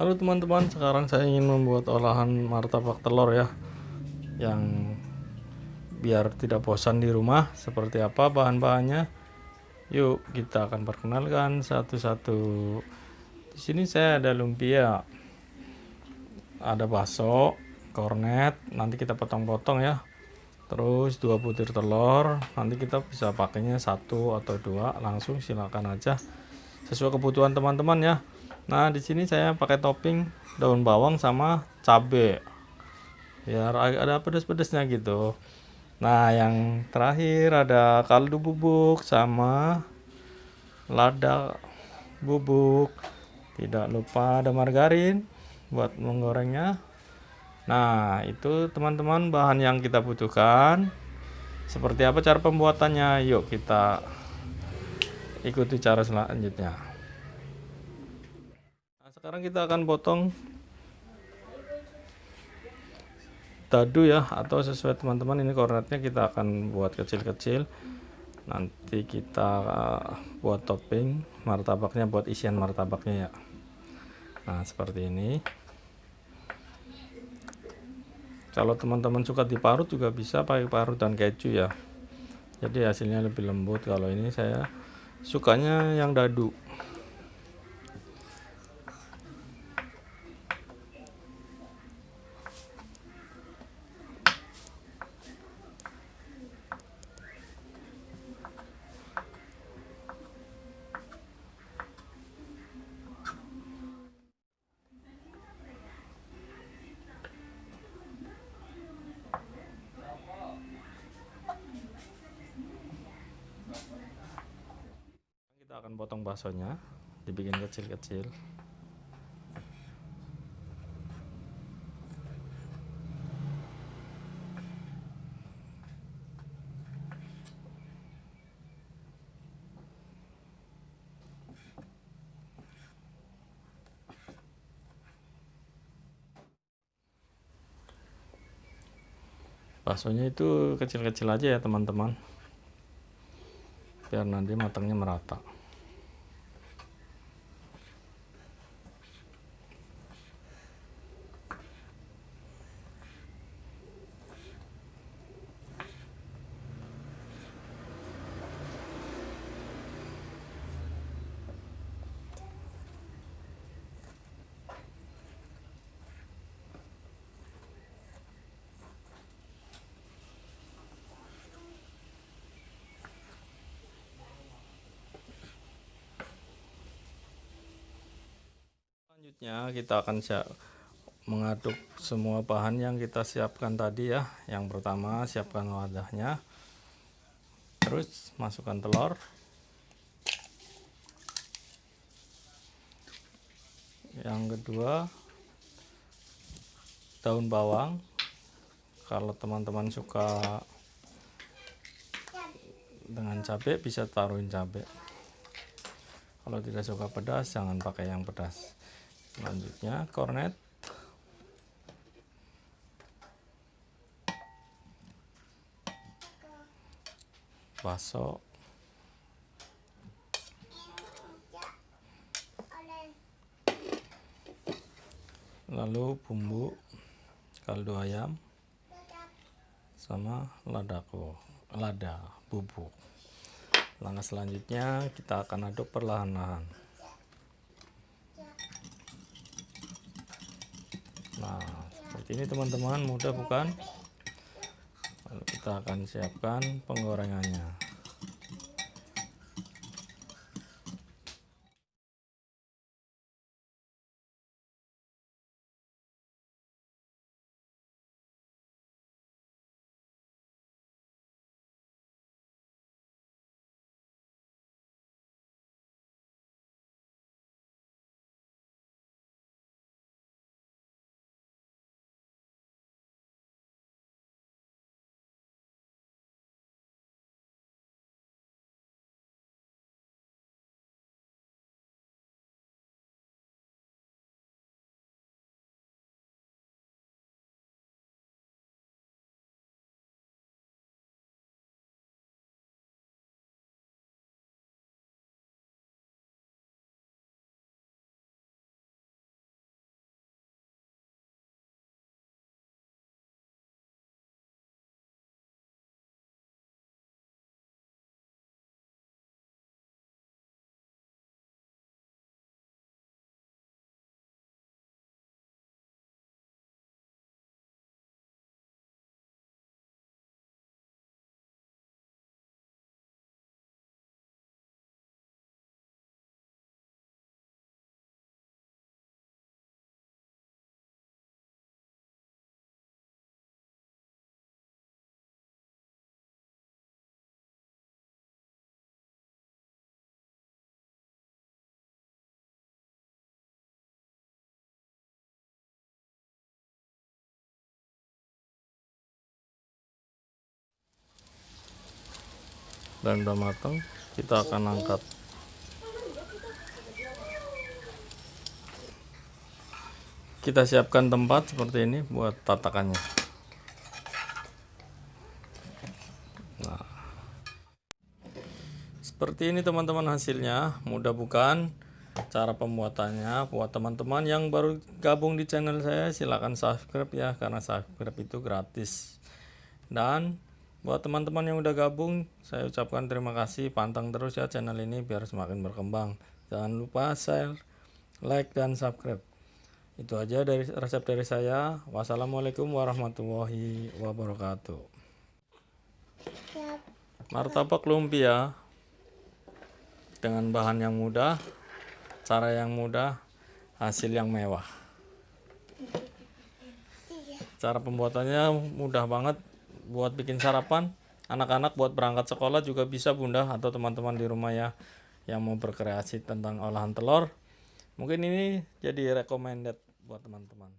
Halo teman-teman, sekarang saya ingin membuat olahan martabak telur ya, yang biar tidak bosan di rumah. Seperti apa bahan-bahannya? Yuk kita akan perkenalkan satu-satu. Di sini saya ada lumpia, ada bakso, kornet, nanti kita potong-potong ya. Terus 2 butir telur, nanti kita bisa pakainya 1 atau 2, langsung silakan aja sesuai kebutuhan teman-teman ya. Nah, di sini saya pakai topping daun bawang sama cabe biar ada pedas-pedasnya gitu. Nah, yang terakhir ada kaldu bubuk sama lada bubuk. Tidak lupa ada margarin buat menggorengnya. Nah, itu teman-teman bahan yang kita butuhkan. Seperti apa cara pembuatannya? Yuk kita ikuti cara selanjutnya. Nah, sekarang kita akan potong dadu ya, atau sesuai teman-teman. Ini kornetnya kita akan buat kecil-kecil. Nanti kita buat topping martabaknya, buat isian martabaknya ya. Nah, seperti ini. Kalau teman-teman suka diparut juga bisa pakai parut dan keju ya. Jadi hasilnya lebih lembut. Kalau ini saya sukanya yang dadu. Kita akan potong baksonya, dibikin kecil-kecil. Baksonya itu kecil-kecil aja ya teman-teman, biar nanti matangnya merata. Selanjutnya kita akan mengaduk semua bahan yang kita siapkan tadi ya. Yang pertama siapkan wadahnya, terus masukkan telur, yang kedua daun bawang. Kalau teman-teman suka dengan cabai bisa taruhin cabai, kalau tidak suka pedas jangan pakai yang pedas. Selanjutnya kornet, bakso, lalu bumbu kaldu ayam sama lada bubuk. Langkah selanjutnya kita akan aduk perlahan-lahan. Nah, seperti ini teman-teman, mudah bukan? Lalu kita akan siapkan penggorengannya. dan udah matang, kita akan angkat. Kita siapkan tempat seperti ini buat tatakannya. Nah, seperti ini teman-teman hasilnya. Mudah bukan cara pembuatannya? Buat teman-teman yang baru gabung di channel saya, silahkan subscribe ya, karena subscribe itu gratis. Dan buat teman-teman yang udah gabung, saya ucapkan terima kasih. Pantang terus ya channel ini biar semakin berkembang. Jangan lupa share, like, dan subscribe. Itu aja dari resep dari saya. Wassalamualaikum warahmatullahi wabarakatuh. Martabak lumpia dengan bahan yang mudah, cara yang mudah, hasil yang mewah. Cara pembuatannya mudah banget. Buat bikin sarapan, anak-anak buat berangkat sekolah juga bisa bunda, atau teman-teman di rumah ya yang mau berkreasi tentang olahan telur. Mungkin ini jadi recommended buat teman-teman.